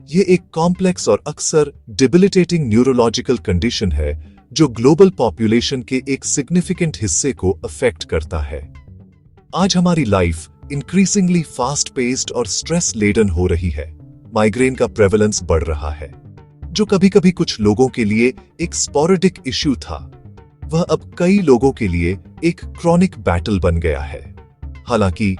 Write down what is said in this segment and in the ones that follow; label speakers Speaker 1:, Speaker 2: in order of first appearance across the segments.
Speaker 1: ये एक कॉम्प्लेक्स और अक्सर डिबिलिटेटिंग न्यूरोलॉजिकल कंडीशन है जो ग्लोबल पॉपुलेशन के एक सिग्निफिकेंट हिस्से को अफेक्ट करता है। आज हमारी लाइफ इंक्रीजिंगली फास्ट पेस्ड और स्ट्रेस लेडन हो रही है। माइग्रेन का प्रेवलेंस बढ़ रहा है। जो कभी कभी कुछ लोगों के लिए एक स्पोरेडिक इश्यू था, वह अब कई लोगों के लिए एक क्रॉनिक बैटल बन गया है। हालांकि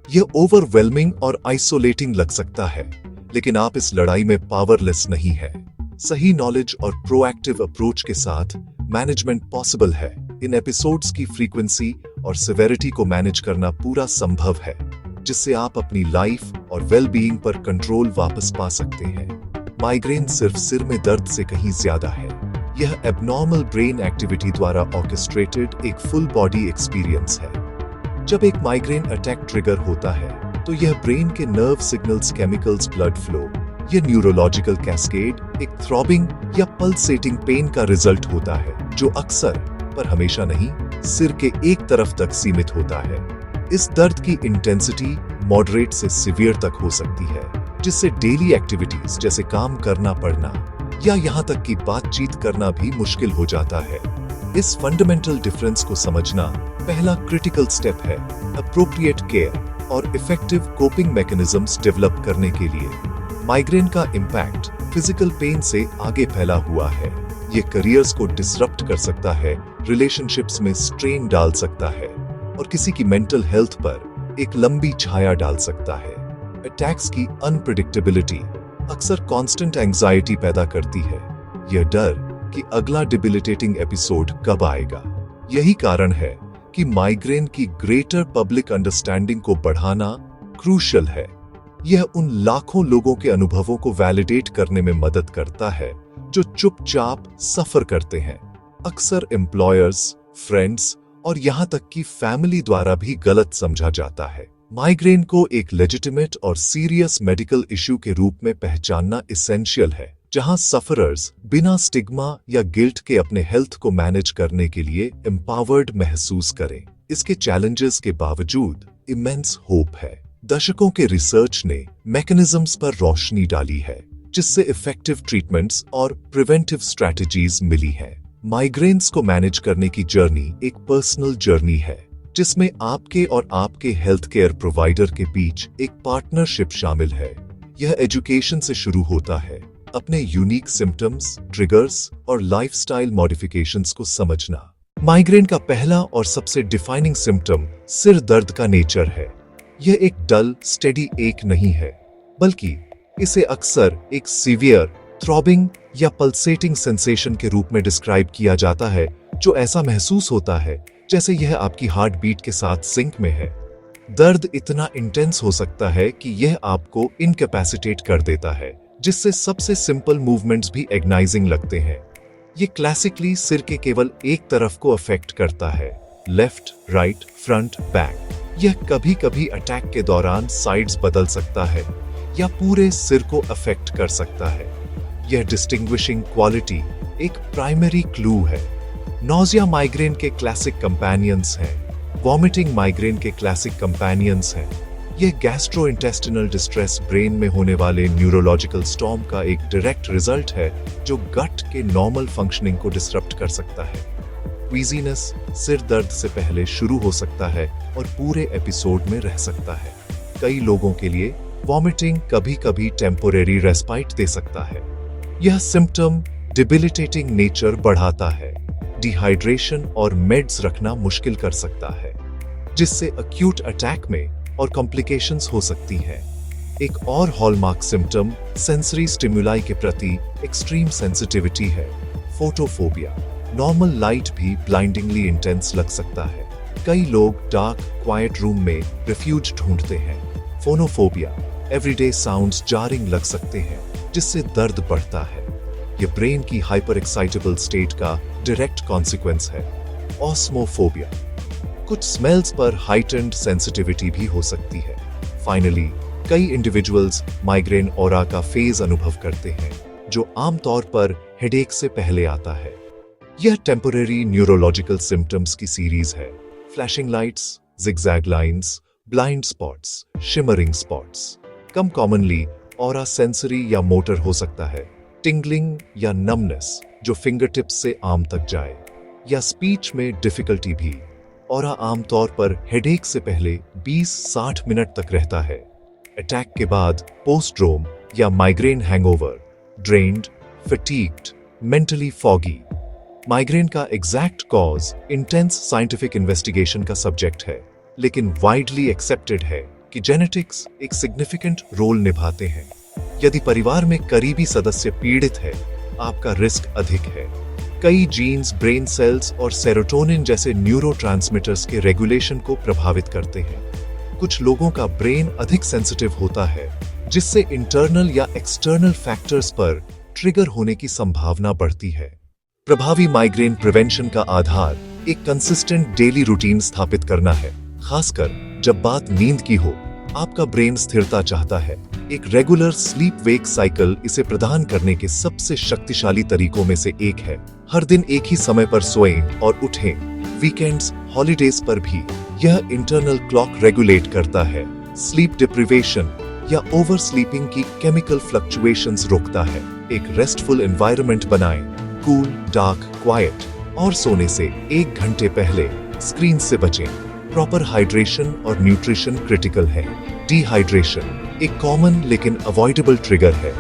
Speaker 1: यह ओवरवेलमिंग और आइसोलेटिंग लग सकता है, लेकिन आप इस लड़ाई में पावरलेस नहीं है। सही नॉलेज और प्रोएक्टिव अप्रोच के साथ मैनेजमेंट पॉसिबल है। इन एपिसोड्स की फ्रीक्वेंसी और सिवेरिटी को मैनेज करना पूरा संभव है, जिससे आप अपनी लाइफ और वेलबीइंग पर कंट्रोल वापस पा सकते हैं। माइग्रेन सिर्फ सिर में दर्द से कहीं ज्यादा है। यह एबनॉर्मल ब्रेन एक्टिविटी द्वारा ऑर्केस्ट्रेटेड एक फुल बॉडी एक्सपीरियंस है। जब एक माइग्रेन अटैक ट्रिगर होता है, तो यह ब्रेन के nerve signals, chemicals, blood flow, यह न्यूरोलॉजिकल कैस्केड एक थ्रॉबिंग या पल्सेटिंग पेन का रिजल्ट होता है, जो अक्सर, पर हमेशा नहीं, सिर के एक तरफ तक सीमित होता है। इस दर्द की इंटेंसिटी मॉडरेट से सीवियर तक हो सकती है, जिससे डेली एक्टिविटीज जैसे काम करना पड़ना या यहाँ तक कि बातचीत करना भी मुश्किल हो जाता है। इस फंडामेंटल डिफरेंस को समझना पहला क्रिटिकल स्टेप है अप्रोप्रिएट केयर और इफेक्टिव कोपिंग मैकेनिज्म्स डेवलप करने के लिए। माइग्रेन का इम्पैक्ट फिजिकल पेन से आगे फैला हुआ है। ये करियर्स को डिसरप्ट कर सकता है, रिलेशनशिप्स में स्ट्रेन डाल सकता है और किसी की मेंटल हेल्थ पर एक लंबी छाया डाल सकता है। अटैक्स की अनप्रेडिक्टेबिलिटी अक्सर कांस्टेंट एंजाइटी पैदा करती है। यह डर कि अगला डिबिलिटेटिंग एपिसोड कब आएगा। यही कारण है कि माइग्रेन की ग्रेटर पब्लिक अंडरस्टैंडिंग को बढ़ाना क्रूशियल है। यह उन लाखों लोगों के अनुभवों को वैलिडेट करने में मदद करता है जो चुपचाप सफर करते हैं। अक्सर एम्प्लॉयर्स, फ्रेंड्स और यहां तक कि फैमिली द्वारा भी गलत समझा जाता है। माइग्रेन को एक लेजिटिमेट और सीरियस मेडिकल इश्यू के रूप में पहचानना एसेंशियल है, जहां सफरर्स बिना स्टिग्मा या गिल्ट के अपने हेल्थ को मैनेज करने के लिए एम्पावर्ड महसूस करें। इसके चैलेंजेस के बावजूद इमेंस होप है। दशकों के रिसर्च ने मैकेनिज्म्स पर रोशनी डाली है, जिससे इफेक्टिव ट्रीटमेंट्स और प्रिवेंटिव स्ट्रैटेजीज मिली हैं। माइग्रेन्स को मैनेज करने की जर्नी एक पर्सनल जर्नी है, जिसमें आपके और आपके हेल्थ केयर प्रोवाइडर के बीच एक पार्टनरशिप शामिल है। यह एजुकेशन से शुरू होता है, अपने यूनिक सिम्टम्स, ट्रिगर्स और लाइफस्टाइल मॉडिफिकेशंस को समझना। माइग्रेन का पहला और सबसे डिफाइनिंग सिम्टम सिर दर्द का नेचर है। यह एक डल, स्टेडी एक नहीं है, बल्कि इसे अक्सर एक सीवियर, थ्रॉबिंग या पल्सेटिंग सेंसेशन के रूप में डिस्क्राइब किया जाता है, जो ऐसा महसूस होता है जैसे यह आपकी हार्ट बीट के साथ सिंक में है। दर्द इतना इंटेंस हो सकता है कि यह आपको इनकैपेसिटेट कर देता है, जिससे सबसे सिंपल मूवमेंट्स भी एग्नाइजिंग लगते हैं। ये क्लासिकली सिर के केवल एक तरफ को अफेक्ट करता है, लेफ्ट, राइट, फ्रंट, बैक। यह कभी कभी अटैक के दौरान साइड्स बदल सकता है या पूरे सिर को अफेक्ट कर सकता है। यह डिस्टिंग्विशिंग क्वालिटी एक प्राइमरी क्लू है। नौजिया माइग्रेन के क्लासिक कंपेनियंस हैं, वॉमिटिंग माइग्रेन के क्लासिक कंपेनियंस हैं। यह गैस्ट्रोइंटेस्टिनल डिस्ट्रेस ब्रेन में होने वाले न्यूरोलॉजिकल स्टॉर्म का एक डायरेक्ट रिजल्ट है, जो गट के नॉर्मल फंक्शनिंग को डिसरप्ट कर सकता है। क्वीजीनेस सिर दर्द से पहले शुरू हो सकता है और पूरे एपिसोड में रह सकता है। कई लोगों के लिए वॉमिटिंग कभी कभी टेम्पोरेरी रेस्पाइट दे सकता है। यह सिम्टम डिबिलिटेटिंग नेचर बढ़ाता है। डिहाइड्रेशन और मेड्स रखना मुश्किल कर सकता है, जिससे अक्यूट अटैक में और कॉम्प्लिकेशंस हो सकती हैं। एक और हॉलमार्क सिम्टम सेंसरी स्टिमुलाई के प्रति एक्सट्रीम सेंसिटिविटी है। फोटोफोबिया। नॉर्मल लाइट भी ब्लाइंडिंगली इंटेंस लग सकता है। कई लोग डार्क, क्वाइट रूम में रिफ्यूज ढूंढते हैं। फोनोफोबिया। एवरीडे साउंड्स जारिंग लग सकते हैं, जिससे दर्द बढ़ता है। यह ब्रेन की हाइपर एक्साइटेबल स्टेट का डायरेक्ट कॉन्सिक्वेंस है। ऑस्मोफोबिया। कुछ स्मेल्स पर हाइटेंड सेंसिटिविटी भी हो सकती है। फाइनली, कई इंडिविजुअल्स माइग्रेन ऑरा का फेज अनुभव करते हैं, जो आमतौर पर हेडेक से पहले आता है। यह टेम्परेरी न्यूरोलॉजिकल सिम्टम्स की सीरीज है। Flashing lights, zigzag lines, blind spots, shimmering spots. कम कॉमनली ऑरा सेंसरी या मोटर हो सकता है, टिंगलिंग या नमनेस जो फिंगर टिप्स से आर्म तक जाए, या स्पीच में डिफिकल्टी भी। ऑरा आमतौर पर हेडेक से पहले 20-60 मिनट तक रहता है। अटैक के बाद पोस्ट्रोम या migraine hangover, drained, fatigued, mentally foggy. Migraine का exact cause intense scientific investigation का सब्जेक्ट है, लेकिन वाइडली एक्सेप्टेड है कि जेनेटिक्स एक सिग्निफिकेंट रोल निभाते हैं। यदि परिवार में करीबी सदस्य पीड़ित है, आपका रिस्क अधिक है। कई जीन्स ब्रेन सेल्स और सेरोटोनिन जैसे न्यूरोट्रांसमीटर्स के रेगुलेशन को प्रभावित करते हैं। कुछ लोगों का ब्रेन अधिक सेंसिटिव होता है, जिससे इंटरनल या एक्सटर्नल फैक्टर्स पर ट्रिगर होने की संभावना बढ़ती है। प्रभावी माइग्रेन प्रिवेंशन का आधार एक कंसिस्टेंट डेली रूटीन स्थापित करना है, खासकर जब बात नींद की हो। आपका ब्रेन स्थिरता चाहता है। एक रेगुलर स्लीप वेक साइकिल इसे प्रदान करने के सबसे शक्तिशाली तरीकों में से एक है। हर दिन एक ही समय पर सोएं और उठें। वीकेंड्स, हॉलिडेज पर भी यह इंटरनल क्लॉक रेगुलेट करता है। स्लीप डिप्रिवेशन या ओवर स्लीपिंग की केमिकल फ्लक्चुएशंस रोकता है। एक रेस्टफुल एनवायरनमेंट बनाएं, कूल, डार्क, क्वाइट, और सोने से 1 घंटे पहले स्क्रीन से बचें। प्रॉपर हाइड्रेशन और न्यूट्रिशन क्रिटिकल है। डिहाइड्रेशन एक कॉमन लेकिन अवॉइडेबल ट्रिगर है।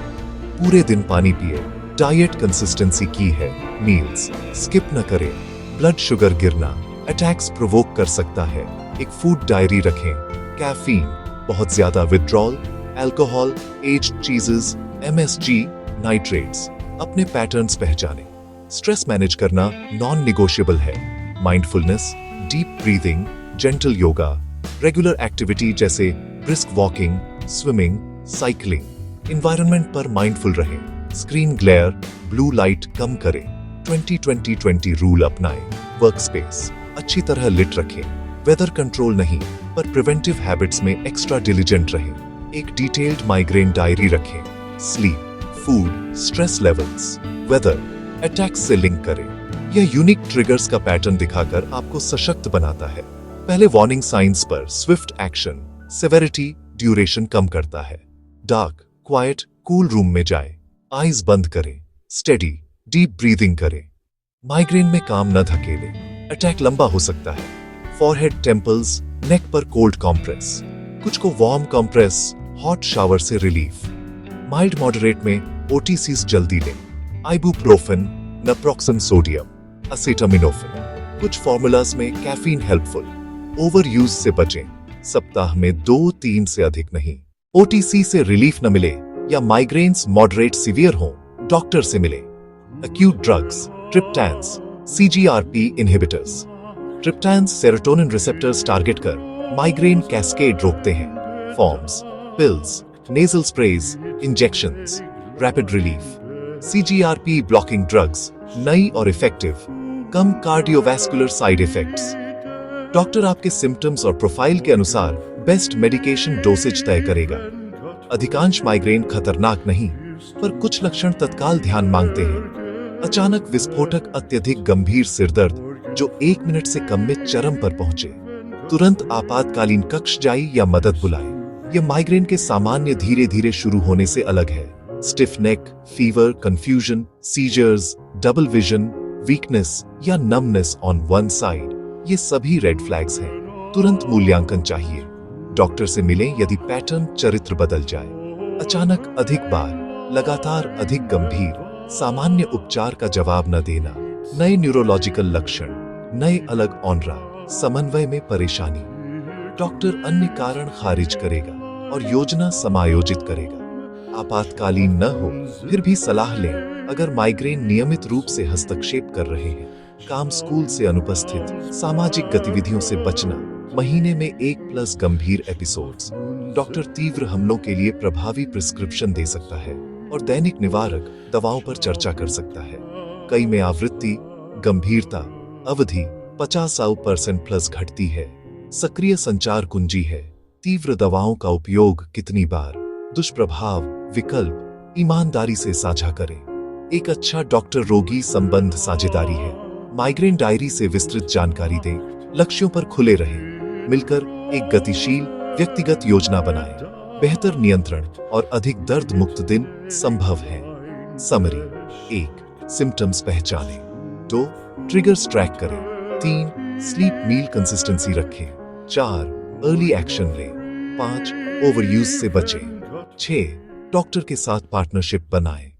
Speaker 1: पूरे दिन पानी पिए। डाइट कंसिस्टेंसी की है। मील्स स्किप न करें। ब्लड शुगर गिरना, अटैक्स प्रोवोक कर सकता है। एक फूड डायरी रखें। कैफीन, बहुत ज्यादा withdrawal, alcohol, aged cheeses, MSG, nitrates, अपने पैटर्न्स पहचानें। स्ट्रेस मैनेज करना नॉन निगोशिएबल है। Mindfulness, deep breathing, gentle yoga, regular activity जैसे brisk walking, swimming, cycling. Environment पर माइंडफुल रहें। स्क्रीन ग्लेयर, ब्लू लाइट कम करें। 20-20-20 रूल अपनाएं। वर्क स्पेस अच्छी तरह लिट रखें। वेदर कंट्रोल नहीं, पर प्रिवेंटिव हैबिट्स में एक्स्ट्रा डिलिजेंट रहें। एक डिटेल्ड माइग्रेन डायरी रखें। Sleep, food, stress levels, weather, attacks से लिंक करें। यह यूनिक ट्रिगर्स का पैटर्न दिखाकर आपको सशक्त बनाता है। पहले वार्निंग साइंस पर स्विफ्ट एक्शन सेवेरिटी ड्यूरेशन कम करता है। डार्क, क्वाइट, कूल रूम में जाएं। आईज बंद करें। स्टेडी, डीप ब्रीदिंग करें। माइग्रेन में काम न धकेलें। अटैक लंबा हो सकता है। फॉरहेड, टेम्पल्स, नेक पर कोल्ड कॉम्प्रेस। कुछ को वार्म कॉम्प्रेस, हॉट शावर से रिलीफ। माइल्ड मॉडरेट में ओटीसीज जल्दी लें। Ibuprofen, naproxen sodium, acetaminophen. कुछ फॉर्मूलाज में कैफीन हेल्पफुल। ओवर यूज से बचें। सप्ताह में 2-3 से अधिक नहीं। ओटीसी से रिलीफ न मिले या माइग्रेन्स मॉडरेट सीवियर हो, डॉक्टर से मिले। Acute drugs, triptans, CGRP inhibitors. Triptans serotonin receptors target कर माइग्रेन कैस्केड रोकते हैं। Forms, pills, nasal sprays, injections, rapid relief. CGRP blocking drugs नई और इफेक्टिव, कम कार्डियोवैस्कुलर साइड इफेक्ट्स। डॉक्टर आपके सिम्टम्स और प्रोफाइल के अनुसार बेस्ट मेडिकेशन डोसेज तय करेगा। अधिकांश माइग्रेन खतरनाक नहीं, पर कुछ लक्षण तत्काल ध्यान मांगते हैं। अचानक विस्फोटक अत्यधिक गंभीर सिरदर्द जो 1 मिनट से कम में चरम पर पहुंचे। तुरंत आपातकालीन कक्ष जाइए या मदद बुलाएं। यह माइग्रेन के सामान्य धीरे धीरे शुरू होने से अलग है। Stiff neck, fever, confusion, seizures, double vision, weakness या नमनेस ऑन वन साइड, ये सभी रेड फ्लैग्स हैं। तुरंत मूल्यांकन चाहिए। डॉक्टर से मिलें यदि पैटर्न चरित्र बदल जाए। अचानक अधिक बार, लगातार अधिक गंभीर, सामान्य उपचार का जवाब न देना, नए न्यूरोलॉजिकल लक्षण, नए अलग ऑनरा, समन्वय में परेशानी। डॉक्टर अन्य कारण खारिज करेगा और योजना समायोजित करेगा। आपातकालीन न हो फिर भी सलाह लें अगर माइग्रेन नियमित रूप से हस्तक्षेप कर रहे हैं। काम, स्कूल से अनुपस्थित, सामाजिक गतिविधियों से बचना, महीने में 1+ गंभीर एपिसोड्स। डॉक्टर तीव्र हमलों के लिए प्रभावी प्रिस्क्रिप्शन दे सकता है और दैनिक निवारक दवाओं पर चर्चा कर सकता है। कई में आवृत्ति, गंभीरता, अवधि 50% घटती है। सक्रिय संचार कुंजी है। तीव्र दवाओं का उपयोग कितनी बार, दुष्प्रभाव, विकल्प ईमानदारी से साझा करें। एक अच्छा डॉक्टर रोगी संबंध साझेदारी है। माइग्रेन डायरी से विस्तृत जानकारी दें। लक्ष्यों पर खुले रहें। मिलकर एक गतिशील व्यक्तिगत योजना बनाएं। बेहतर नियंत्रण और अधिक दर्द मुक्त दिन संभव है। समरी: 1. सिम्टम्स पहचानें। 2. ट्रिगर्स ट्रैक करें। 3. स्लीप मील कंसिस्टेंसी रखें। 4. अर्ली एक्शन लें। 5. ओवरयूज से बचें। 6. डॉक्टर के साथ पार्टनरशिप बनाएं।